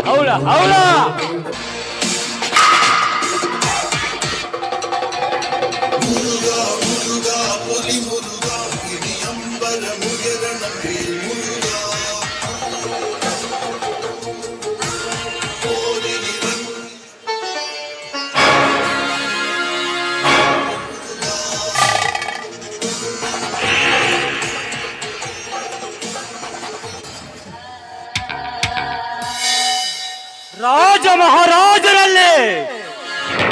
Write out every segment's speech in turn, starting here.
ಹೌಳಾ ಹೌಳಾ ರಾಜ ಮಹಾರಾಜರಲ್ಲಿ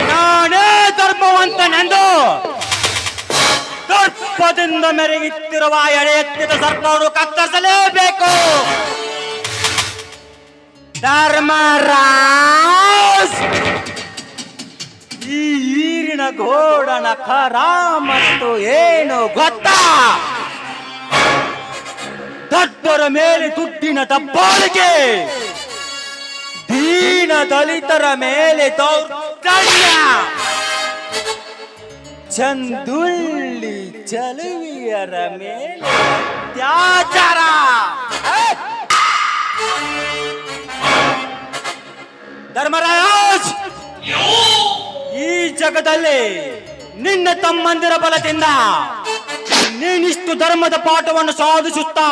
ನಾನೇ ಧರ್ಮವಂತನೆಂದು ದರ್ಪದಿಂದ ಮೆರೆಯುತ್ತಿರುವ ಎಳೆ ಎತ್ತಿದ ಸರ್ಪವನ್ನು ಕತ್ತರಿಸಲೇಬೇಕು. ಧರ್ಮರಾಜ್, ಈ ಈರಿನ ಘೋಡನ ಖರ ಮತ್ತು ಏನು ಗೊತ್ತಾ? ದಡ್ಡರ ಮೇಲೆ ದುಡ್ಡಿನ ದಬ್ಬಾಳಿಕೆ, ದೀನ ದಲಿತರ ಮೇಲೆ ದೌರ್ಜನ್ಯ, ಚಂದುಳ್ಳಿ ಚಲುವಿಯರ ಮೇಲೆ ಅತ್ಯಾಚಾರ. ಧರ್ಮರಾಜ್, ಈ ಜಗದಲ್ಲಿ ನಿನ್ನ ತಮ್ಮಂದಿರ ಬಲದಿಂದ ನೀನಿಷ್ಟು ಧರ್ಮದ ಪಾಠವನ್ನು ಸಾಧಿಸುತ್ತಾ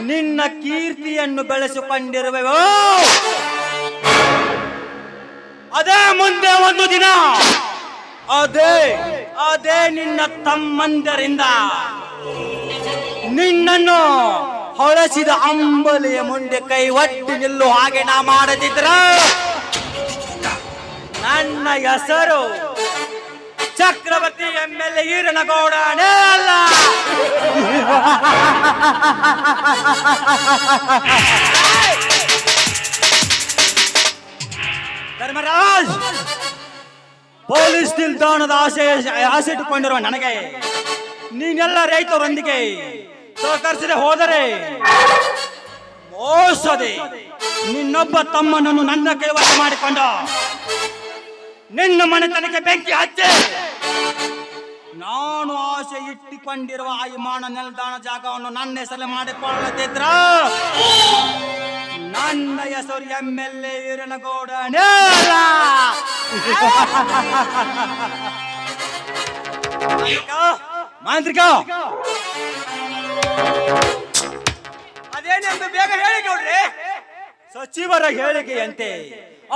ನಿನ್ನ ಕೀರ್ತಿಯನ್ನು ಬೆಳೆಸಿಕೊಂಡಿರುವೆವೋ, ಅದೇ ಮುಂದೆ ಒಂದು ದಿನ ಅದೇ ಅದೇ ನಿನ್ನ ತಮ್ಮಂದರಿಂದ ನಿನ್ನನ್ನು ಹೊಳಸಿದ ಅಂಬಲಿಯ ಮುಂದೆ ಕೈ ಒಟ್ಟಿ ನಿಲ್ಲು ಹಾಗೆ ನಾ ಮಾಡದಿದ್ರ ನನ್ನ ಹೆಸರು ಚಕ್ರವರ್ತಿ MLA ಈರನಗೌಡನೇ ಅಲ್ಲ. ಧರ್ಮರಾಜ್, ಪೊಲೀಸ್ ನಿಲ್ದಾಣದ ಆಸೆ ಇಟ್ಟುಕೊಂಡಿರುವ ನನಗೆ ನೀನೆಲ್ಲ ರೈತರೊಂದಿಗೆ ಸಹಕರಿಸದೆ ಹೋದರೆ ಮೋಸದೆ ನಿನ್ನೊಬ್ಬ ತಮ್ಮನನ್ನು ನನ್ನ ಕೈವಶ ಮಾಡಿಕೊಂಡು ನಿನ್ನ ಮನೆತನಕ್ಕೆ ಬೆಂಕಿ ಹಚ್ಚಿ ನಾನು ಆಸೆ ಇಟ್ಟುಕೊಂಡಿರುವ ಆ ವಿಮಾನ ನಿಲ್ದಾಣ ಜಾಗವನ್ನು ನನ್ನ ಹೆಸರು ಮಾಡಿಕೊಳ್ಳದಿದ್ರ ನನ್ನ ಹೆಸರು MLA ಈರನಗೌಡನೇ ಅಲ್ಲ. ಮಾಂತ್ರಿಕ, ಅದೇನೆಂದು ಬೇಗ ಹೇಳಿ ಗೌಡ್ರೆ. ಸಚಿವರ ಹೇಳಿಕೆಯಂತೆ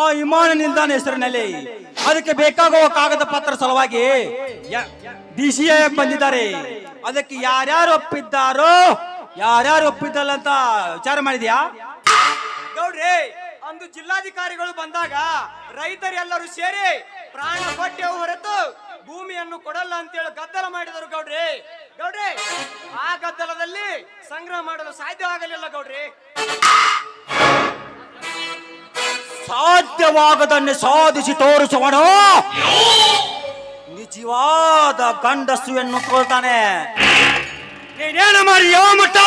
ಆ ವಿಮಾನ ನಿಲ್ದಾಣ ಹೆಸರಿನಲ್ಲಿ ಅದಕ್ಕೆ ಬೇಕಾಗುವ ಕಾಗದ ಪತ್ರ ಸಲುವಾಗಿ DCI ಬಂದಿದ್ದಾರೆ. ಅದಕ್ಕೆ ಯಾರ್ಯಾರು ಒಪ್ಪಿದ್ದಾರೋ ಯಾರ್ಯಾರು ಒಪ್ಪಿದ್ದಲ್ಲ ಅಂತ ವಿಚಾರ ಮಾಡಿದ್ಯಾ ಗೌಡ್ರೆ? ಅಂದು ಜಿಲ್ಲಾಧಿಕಾರಿಗಳು ಬಂದಾಗ ರೈತರೆಲ್ಲರೂ ಸೇರಿ ಪ್ರಾಣ ಕೊಟ್ಟೆವು ಹೊರತು ಭೂಮಿಯನ್ನು ಕೊಡಲ್ಲ ಅಂತೇಳಿ ಗದ್ದಲ ಮಾಡಿದರು ಗೌಡ್ರೆ. ಗೌಡ್ರೆ, ಆ ಗದ್ದಲದಲ್ಲಿ ಸಂಗ್ರಹ ಮಾಡಲು ಸಾಧ್ಯವಾಗಲಿಲ್ಲ ಗೌಡ್ರೆ. ಸಾಧ್ಯವಾಗದನ್ನೇ ಸಾಧಿಸಿ ತೋರಿಸುವನು ನಿಜವಾದ ಗಂಡಸು ಎನ್ನುಕೊಳ್ತಾನೆ. ನೀನೇನು ಮಾಡಿ ಯಾವ ಮಟ್ಟ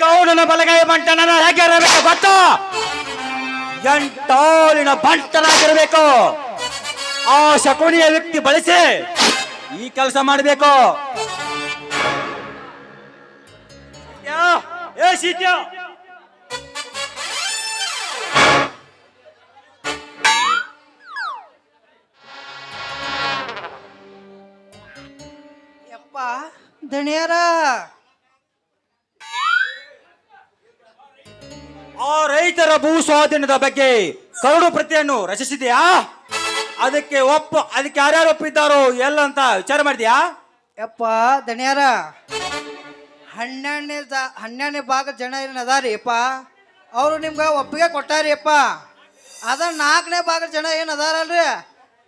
ಗೌಡನ ಬಲಗೈ ಬಂಟನ ಹೇಗಿರಬೇಕು ಗೊತ್ತಾ? ಎಂಟಾಲಿನ ಬಂಟನಾಗಿರಬೇಕು. ಆ ಶಕುನಿಯ ವ್ಯಕ್ತಿ ಬಳಸಿ ಈ ಕೆಲಸ ಮಾಡಬೇಕು. ಏ ಸೀತ್ಯ, ಯಪ್ಪ ದಣಿಯರ, ಆ ರೈತರ ಭೂ ಸ್ವಾಧೀನದ ಬಗ್ಗೆ ಕರಡು ಪ್ರತಿಯನ್ನು ರಚಿಸಿದ್ಯಾ? ಅದಕ್ಕೆ ಯಾರ್ಯಾರು ಒಪ್ಪಿದ್ದಾರೋ ಎಲ್ಲ ಅಂತ ವಿಚಾರ ಮಾಡಿದ್ಯಾ? ಯಪ್ಪ ದಣಿಯಾರ 12ನೇ ಭಾಗ ಜನ ಏನ್ ಅದಾರಿಪ್ಪ, ಅವರು ನಿಮ್ಗೆ ಒಪ್ಪಿಗೆ ಕೊಟ್ಟಾರಿಯಪ್ಪ. ಅದ 4ನೇ ಭಾಗ ಜನ ಏನು ಅದಾರಲ್ರಿ,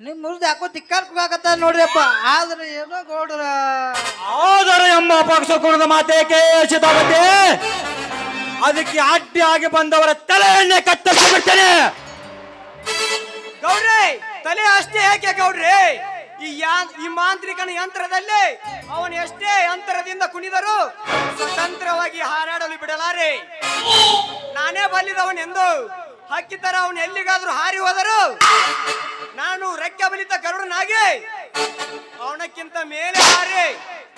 ನಿಮ್ಮ ಮುರಿದು ಯಾಕೋ ತಿಕ್ಕಾಡ್ಬೇಕಾಗತ್ತ ನೋಡ್ರಿಯಪ್ಪ. ಆದ್ರೆ ಏನೋ ಗೌಡ್ರ ಆದರೆ ಎಂಬ ಪಕ್ಷ ಕುಣದ ಮಾತೇಕೆ ಯೋಚಿತಾಗುತ್ತೆ. ಅದಕ್ಕೆ ಅಡ್ಡಿಯಾಗಿ ಬಂದವರ ತಲೆಯನ್ನೇ ಕತ್ತರಿಸಿ ಬಿಡ್ತೇನೆ. ಗೌಡ್ರೆ ತಲೆ ಅಷ್ಟೇ ಯಾಕೆ ಗೌಡ್ರೆ? ಈ ಮಾಂತ್ರಿಕನ ಯಂತ್ರದಲ್ಲಿ ಅವನು ಎಷ್ಟೇ ಅಂತರದಿಂದ ಕುಣಿದರೂ ಸ್ವತಂತ್ರವಾಗಿ ಹಾರಾಡಲು ಬಿಡಲಾರೆ. ನಾನೇ ಬಲ್ಲಿದವನೆಂದು ಹಕ್ಕಿ ತರ ಅವನು ಎಲ್ಲಿಗಾದ್ರೂ ಹಾರಿ ಹೋದರು ನಾನು ರೆಕ್ಕೆ ಬಲಿತ ಗರುಡನಾಗಿ ಅವನಕ್ಕಿಂತ ಮೇಲೆ ಹಾರಿ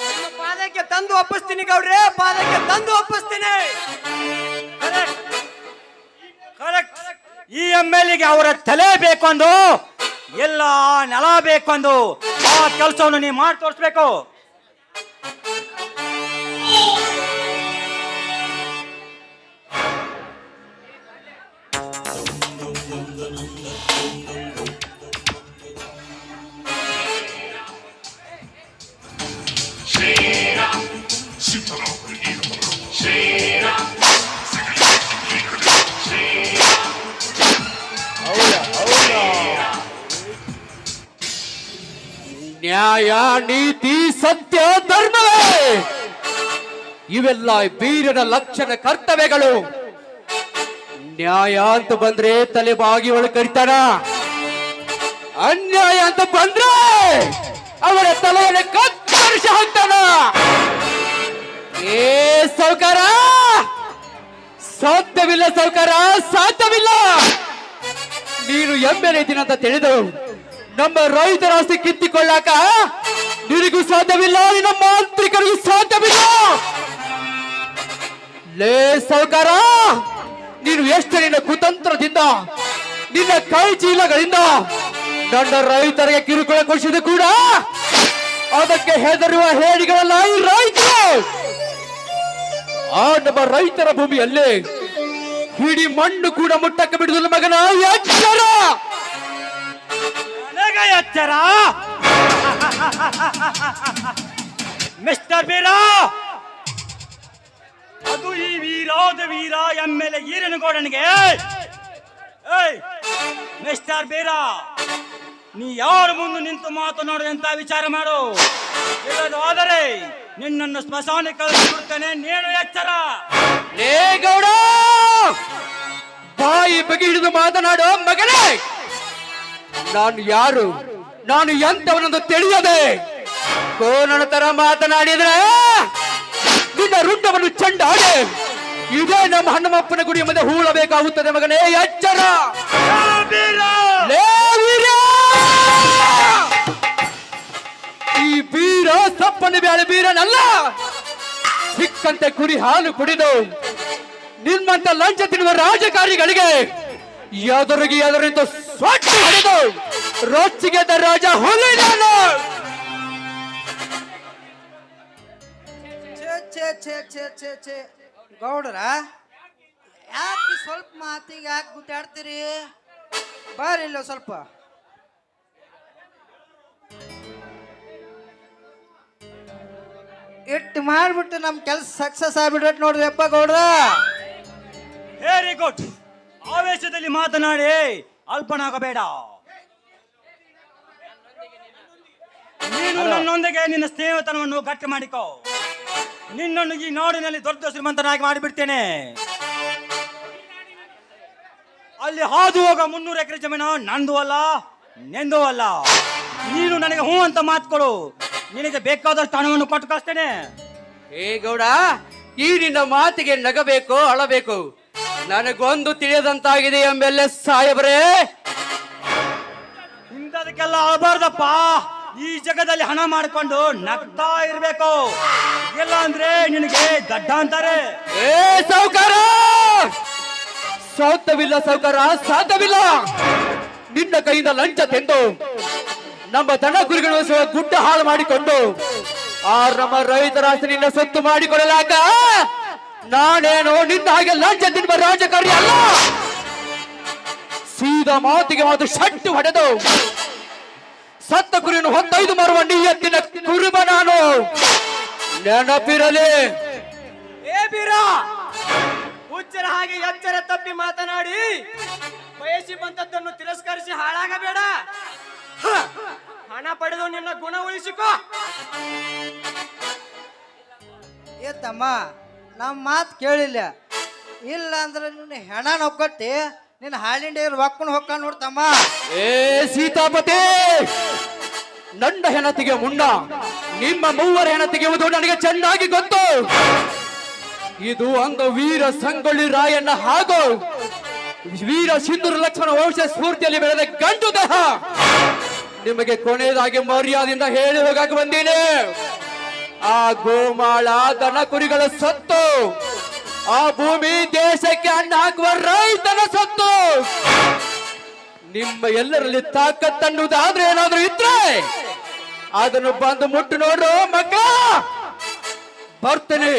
ನಿಮ್ಮ ಪಾದಕ್ಕೆ ತಂದು ಒಪ್ಪಿಸ್ತೀನಿ ಗೌಡ್ರೆ, ಪಾದಕ್ಕೆ ತಂದು ಒಪ್ಪಿಸ್ತೀನಿ. ಕರೆಕ್ಟ್. ಈ ಎಮ್ಮೆಲ್ಲೆಗೆ ಅವರ ತಲೆ ಬೇಕೊಂದು, ಎಲ್ಲ ನೆಲ ಬೇಕೊಂದು. ಆ ಕೆಲಸವನ್ನು ನೀವು ಮಾಡಿ ತೋರಿಸ್ಬೇಕು. ನ್ಯಾಯ, ನೀತಿ, ಸತ್ಯ, ಧರ್ಮವೇ ಇವೆಲ್ಲ ವೀರನ ಲಕ್ಷಣ ಕರ್ತವ್ಯಗಳು. ನ್ಯಾಯ ಅಂತ ಬಂದ್ರೆ ತಲೆ ಬಾಗಿ ಒಳಗೆ ಕರಿತಾನ, ಅನ್ಯಾಯ ಅಂತ ಬಂದ್ರೆ ಅವರ ತಲೆಯನ್ನು ಕತ್ತರಿಸಿ ಹಾಕ್ತಾನ. ಏ ಸೌಕಾರ, ಸಾಧ್ಯವಿಲ್ಲ ಸೌಕಾರ, ಸಾಧ್ಯವಿಲ್ಲ. ನೀನು ಎಮ್ಮೆಲೆ ದಿನ ಅಂತ ತಿಳಿದು ನಮ್ಮ ರೈತರ ಆಸ್ತಿ ಕಿತ್ತಿಕೊಳ್ಳಾಕ ನಿನಗೂ ಸಾಧ್ಯವಿಲ್ಲ, ನಿನ್ನ ಮಾಂತ್ರಿಕರಿಗೂ ಸಾಧ್ಯವಿಲ್ಲ. ಲೇ ಸೌಕಾರ, ನೀನು ಎಷ್ಟು ನಿನ್ನ ಕುತಂತ್ರದಿಂದ, ನಿನ್ನ ಕೈ ಚೀಲಗಳಿಂದ ನನ್ನ ರೈತರಿಗೆ ಕಿರುಕುಳ ಕೊಡಿಸಿದ ಕೂಡ ಅದಕ್ಕೆ ಹೆದರುವ ಹೇಡಿಗಳಲ್ಲ ಈ ರೈತರು. ಆ ನಮ್ಮ ರೈತರ ಭೂಮಿಯಲ್ಲಿ ಹಿಡಿ ಮಣ್ಣು ಕೂಡ ಮುಟ್ಟಕ್ಕೆ ಬಿಡುದಿಲ್ಲ ಮಗನ, ಎಚ್ಚರ ಎಚ್ಚರ. ಮಿಸ್ಟರ್ ಬೀರ, ಅದು ಈ ವೀರಾದ ವೀರ ಎಮ್ಮೆಲೆ ಈರನಗೌಡನಿಗೆ. ಮಿಸ್ಟರ್ ಬೀರ, ನೀ ಯಾರ ಮುಂದೆ ನಿಂತು ಮಾತನಾಡುವಂತ ವಿಚಾರ ಮಾಡು. ಇಲ್ಲದಾದರೆ ನಿನ್ನನ್ನು ಸ್ಮಶಾನಕ್ಕೆ ಕಳಿಸಿಬಿಡ್ತೇನೆ. ನೀನು ಎಚ್ಚರ. ಲೇ ಗೌಡ, ಬಾಯಿ ಬಗೆ ಹಿಡಿದು ಮಾತನಾಡೋ ಮಗನೇ. ನಾನು ಯಾರು, ನಾನು ಎಂತವನೊಂದು ತಿಳಿಯದೆ ಕೋನನ ತರ ಮಾತನಾಡಿದ್ರೆ ನಿನ್ನ ರುಂಡವನ್ನು ಚಂಡಾಡಿ ಇದೇ ನಮ್ಮ ಹನುಮಪ್ಪನ ಗುಡಿಯ ಮುಂದೆ ಹೂಳಬೇಕಾಗುತ್ತದೆ ಮಗನೇ, ಎಚ್ಚರ. ಲೇ ವೀರ, ಈ ಬೀರ ಸಪ್ಪನೆ ಬ್ಯಾಳೆ ಬೀರನಲ್ಲ. ಸಿಕ್ಕಂತೆ ಕುರಿ ಹಾಲು ಕುಡಿದು ನಿಮ್ಮಂತ ಲಂಚ ತಿನ್ನುವ ರಾಜಕಾರಿಗಳಿಗೆ ಎದುರಿಗೆ ಸ್ವಚ್ಛ ಹೊಡೆದು ರೊಚ್ಚಿಗೆದ್ದ ರಾಜ ಹುಲಿ ನಾನು. ಛೇ ಗೌಡ್ರ, ಯಾಕೆ ಸ್ವಲ್ಪ ಮಾತಿಗೆ ಯಾಕೆ ಗುದ್ದಾಡ್ತೀರಿ? ಬಾರಿ ಇಲ್ಲ ಸ್ವಲ್ಪ. ಇಟ್ಟು ಮಾಡ್ಬಿಟ್ಟು ನಮ್ ಕೆಲಸ ಸಕ್ಸಸ್ ಆಗ್ಬಿಡ್ಬೇಕು ನೋಡ್ರಿ ಅಪ್ಪ ಗೌಡ್ರ. Very good. ಆವೇಶದಲ್ಲಿ ಮಾತನಾಡಿ ಅಲ್ಪನಾಗಬೇಡ. ನೀನು ನನ್ನೊಂದಿಗೆ ನಿನ್ನ ಸ್ನೇಹಿತನವನ್ನು ಗಟ್ಟಿ ಮಾಡಿಕೋ. ನಿನ್ನನ್ನು ಈ ನಾಡಿನಲ್ಲಿ ದೊಡ್ಡ ಶ್ರೀಮಂತನಾಗಿ ಮಾಡಿಬಿಡ್ತೇನೆ. ಅಲ್ಲಿ ಹಾದು ಹೋಗ 300 ಎಕರೆ ಜಮೀನು ನಂದು ಅಲ್ಲ, ನೆಂದು ಅಲ್ಲ. ನೀನು ನನಗೆ ಹೂ ಅಂತ ಮಾತು ಕೊಡು, ನಿನಗೆ ಬೇಕಾದಷ್ಟು ಹಣವನ್ನು ಕೊಟ್ಟು ಕಳಿಸ್ತೇನೆ. ಏ ಗೌಡ, ಈ ನಿನ್ನ ಮಾತಿಗೆ ನಗಬೇಕು ಅಳಬೇಕು ನನಗೊಂದು ತಿಳಿಯದಂತಾಗಿದೆ ಎಂಬೆಲ್ಲ ಸಾಯಬ್ರೇ. ಇಂಥದಕ್ಕೆಲ್ಲ ಅಳಬಾರ್ದಪ್ಪ. ಈ ಜಗದಲ್ಲಿ ಹಣ ಮಾಡಿಕೊಂಡು ನಗ್ತಾ ಇರ್ಬೇಕು, ಇಲ್ಲ ಅಂದ್ರೆ ನಿನಗೆ ದಡ್ಡ ಅಂತಾರೆ. ಏ ಸೌಕಾರ, ಸಾಧ್ಯವಿಲ್ಲ ಸೌಕಾರ, ಸಾಧ್ಯವಿಲ್ಲ. ನಿನ್ನ ಕೈಯಿಂದ ಲಂಚ ತೆಂದು ನಮ್ಮ ದನ ಗುರಿಗಳು ಗುಡ್ಡ ಹಾಳು ಮಾಡಿಕೊಂಡು ಆ ನಮ್ಮ ರೈತರ ಆಸ್ತಿ ನಿನ್ನ ಸೊತ್ತು ಮಾಡಿಕೊಳ್ಳಲಾಕ ನಾನೇನು ನಿನ್ನ ಹಾಗೆ ಲಂಚ ತಿನ್ನುವ ರಾಜಕಾರಿ ಅಲ್ಲ. ಸೀದಾ ಮಾತಿಗೆ ಮಾತು ಶಟ್ಟು ಹೊಡೆದು ಸತ್ತ ಕುರಿಯನ್ನು ಹೊತ್ತೈದು ಮಾರುವ ನಿಯತ್ತಿನ ಕುರುಬ ನಾನು. ನೆನಪಿರಲಿ. ಏ ಬೀರ, ಹುಚ್ಚರ ಹಾಗೆ ಎಚ್ಚರ ತಪ್ಪಿ ಮಾತನಾಡಿ ಬಯಸಿ ಬಂದದ್ದನ್ನು ತಿರಸ್ಕರಿಸಿ ಹಾಳಾಗಬೇಡ. ಹ, ಹಣ ಪಡೆದು ನಿನ್ನ ಗುಣ ಉಳಿಸಿಕೋ. ಏ ತಮ್ಮ, ನಮ್ಮ ಮಾತು ಕೇಳಿಲ್ಲ. ಇಲ್ಲ ಅಂದ್ರೆ ನಿನ್ನ ಹೆಣ ನೊಕ್ಕಟ್ಟಿ ನಿನ್ನ ಹಾಲಿಂಡೆ ಹೊಕ್ಕನು ಹೊಕ್ಕ ನೋಡ್ತಮ್ಮ. ಏ ಸೀತಾಪತಿ, ನನ್ನ ಹೆಣತಿಗೆ ಮುನ್ನ ನಿಮ್ಮ ಮೂವರ ಹೆಣ ತೆಗೆಯುವುದು ನನಗೆ ಚೆನ್ನಾಗಿ ಗೊತ್ತು. ಇದು ಅಂಗ ವೀರ ಸಂಗೊಳ್ಳಿ ರಾಯಣ್ಣ ಹಾಗೂ ವೀರ ಸಿಂಧೂರ ಲಕ್ಷ್ಮಣ ವಂಶ ಸ್ಫೂರ್ತಿಯಲ್ಲಿ ಬೆಳೆದ ಗಂಡು ದೇಹ. ನಿಮಗೆ ಕೊನೆಯದಾಗಿ ಮರ್ಯಾದೆಯಿಂದ ಹೇಳಿ ಹೋಗಕ್ಕೆ ಬಂದೀನಿ. ಆ ಗೋಮಾಳ ದನ ಕುರಿಗಳ ಸತ್ತು, ಆ ಭೂಮಿ ದೇಶಕ್ಕೆ ಅನ್ನ ಹಾಕುವ ರೈತನ ಸತ್ತು. ನಿಮ್ಮ ಎಲ್ಲರಲ್ಲಿ ತಾಕತ್ತನ್ನುವುದಾದ್ರೆ ಏನಾದ್ರೂ ಇದ್ರೆ ಅದನ್ನು ಬಂದು ಮುಟ್ಟು ನೋಡು ಮಕ್ಕ. ಬರ್ತೇನೆ.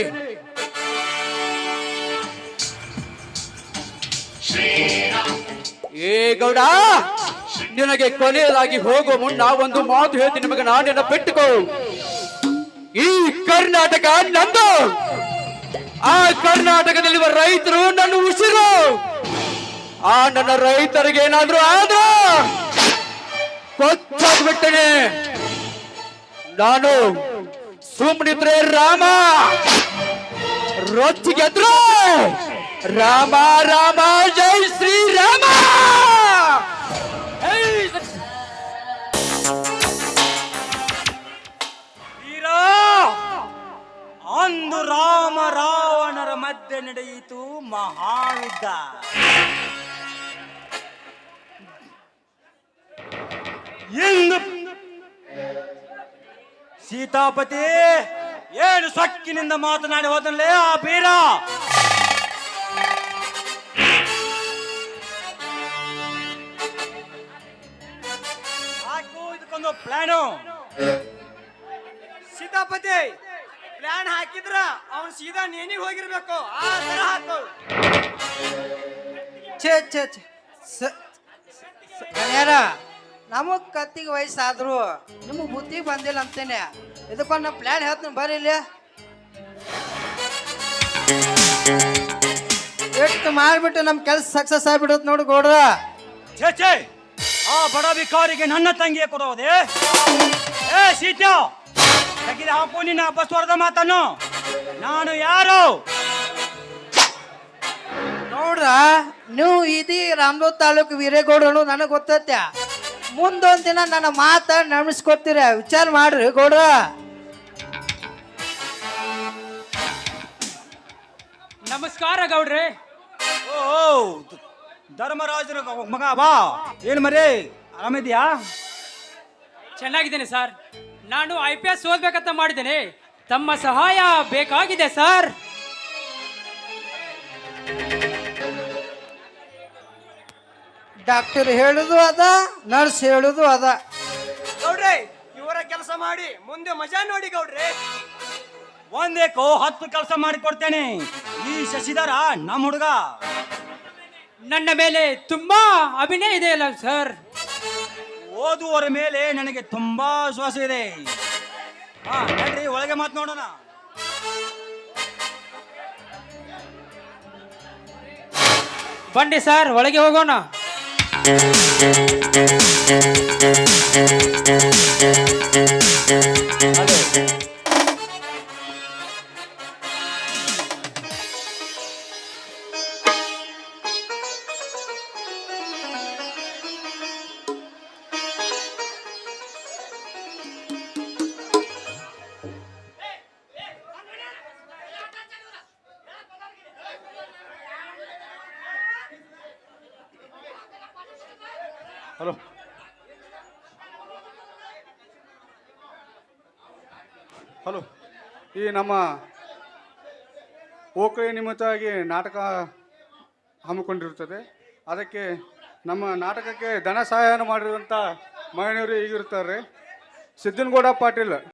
ಏ ಗೌಡ, ನಿನಗೆ ಕೊನೆಯದಾಗಿ ಹೋಗುವ ಮುನ್ನ ಒಂದು ಮಾತು ಹೇಳ್ತೀನಿ ನಿಮಗೆ. ನಾನೇನ ಬಿಟ್ಟುಕೋ. ಈ ಕರ್ನಾಟಕ ನಂದು. ಆ ಕರ್ನಾಟಕದಲ್ಲಿರುವ ರೈತರು ನನ್ನ ಉಸಿರು. ಆ ನನ್ನ ರೈತರಿಗೆ ಏನಾದ್ರೂ ಆದ್ರೂ ಕೊಚ್ಚಾಗ್ಬಿಟ್ಟೇನೆ ನಾನು. ಸುಮ್ಮನಿದ್ರೆ ರಾಮ, ರೊಚ್ಚಿಗೆದ್ರು ರಾಮ ರಾಮ ಜೈ ಶ್ರೀರಾಮ. ವೀರ, ಅಂದು ರಾಮ ರಾವಣರ ಮಧ್ಯೆ ನಡೆಯಿತು ಮಹಾಯುದ್ಧ. ಇಂದು ಸೀತಾಪತಿ ಏನು ಸೊಕ್ಕಿನಿಂದ ಮಾತನಾಡಿ ಹೋದನಲ್ಲೇ ಆ ಬೀರ. ಹಾಕು ಇದಕ್ಕೊಂದು ಪ್ಲಾನು. ಸೀತಾಪತಿ, ಪ್ಲಾನ್ ಹಾಕಿದ್ರ ಅವನ್ ಸೀದಾ ನೇಣಿಗೆ ಹೋಗಿರ್ಬೇಕು. ಆ ತರ ಹಾಕು. ಛೇ ಛೇ ಛೇ, ಗಣ್ಯರ, ನಮಗ್ ಕತ್ತಿಗೆ ವಯಸ್ಸಾದ್ರು ನಿಮಗ್ ಬುದ್ಧಿ ಬಂದಿಲ್ಲ ಅಂತೇನೆ. ಇದಕ್ಕೊಂದು ನಮ್ಮ ಪ್ಲಾನ್ ಹೇಳ್ತೀನಿ ಬರ್ರಿ ಇಲ್ಲಿ. ಎಷ್ಟು ಮಾಡ್ಬಿಟ್ಟು ನಮ್ಮ ಕೆಲಸ ಸಕ್ಸಸ್ ಆಗ್ಬಿಡುತ್ತೆ ನೋಡಿ ಗೌಡ್ರ. ಛೇ ಛೇ, ಆ ಬಡ ಬಿಕಾರಿಗೆ ನನ್ನ ತಂಗಿಯ ಕೊಡೋದೆ? ಏ ಸೀತಾ, ತೆಗೆದು ಹಾಕು ನಿನ್ನ ಬಸವರದ ಮಾತನ್ನು. ನಾನು ಯಾರು? ನೋಡ್ರ, ನೀವು ಇದೀ ರಾಮದುರ್ಗ ತಾಲೂಕು ವೀರೇಗೌಡರು ನನಗೆ ಗೊತ್ತೈತೆ. ಮುಂದೊಂದು ದಿನ ನನ್ನ ಮಾತ ನಮಿಸ್ಕೊತೀರ, ವಿಚಾರ ಮಾಡ್ರಿ ಗೌಡ್ರ. ನಮಸ್ಕಾರ ಗೌಡ್ರೆ. ಓ ಧರ್ಮರಾಜನ ಮಗ ಬಾ. ಏನು ಮರೇ, ಆರಾಮಿದ್ಯಾ? ಚೆನ್ನಾಗಿದ್ದೇನೆ ಸರ್. ನಾನು IPS ಓದ್ಬೇಕಂತ ಮಾಡಿದ್ದೇನೆ. ತಮ್ಮ ಸಹಾಯ ಬೇಕಾಗಿದೆ ಸರ್. ಡಾಕ್ಟರ್ ಹೇಳುದು ಅದ, ನರ್ಸ್ ಹೇಳುದು ಅದ. ಗೌಡ್ರೆ, ಇವರ ಕೆಲಸ ಮಾಡಿ ಮುಂದೆ ಮಜಾ ನೋಡಿ ಗೌಡ್ರೆ. ಒಂದೇಕೋ 10 ಕೆಲಸ ಮಾಡಿ ಕೊಡ್ತೇನೆ. ಈ ಶಶಿಧರ ನಮ್ಮ ಹುಡುಗ. ನನ್ನ ಮೇಲೆ ತುಂಬಾ ಅಭಿನಯ ಇದೆ ಅಲ್ಲ ಸರ್. ಓದುವರ ಮೇಲೆ ನನಗೆ ತುಂಬಾ ವಿಶ್ವಾಸ ಇದೆ. ಹಾ ನಡ್ರಿ, ಒಳಗೆ ಮಾತನಾಡೋಣ. ಬನ್ನಿ ಸರ್, ಒಳಗೆ ಹೋಗೋಣ. ಹಲೋ ಹಲೋ, ಈ ನಮ್ಮ ಓಕಳಿ ನಿಮಿತ್ತವಾಗಿ ನಾಟಕ ಹಮ್ಮಿಕೊಂಡಿರುತ್ತದೆ. ಅದಕ್ಕೆ ನಮ್ಮ ನಾಟಕಕ್ಕೆ ಧನ ಸಹಾಯ ಮಾಡಿರುವಂಥ ಮಹಿಳೆಯರು ಈಗಿರ್ತಾರೆ. ಸಿದ್ದನಗೌಡ ಪಾಟೀಲ್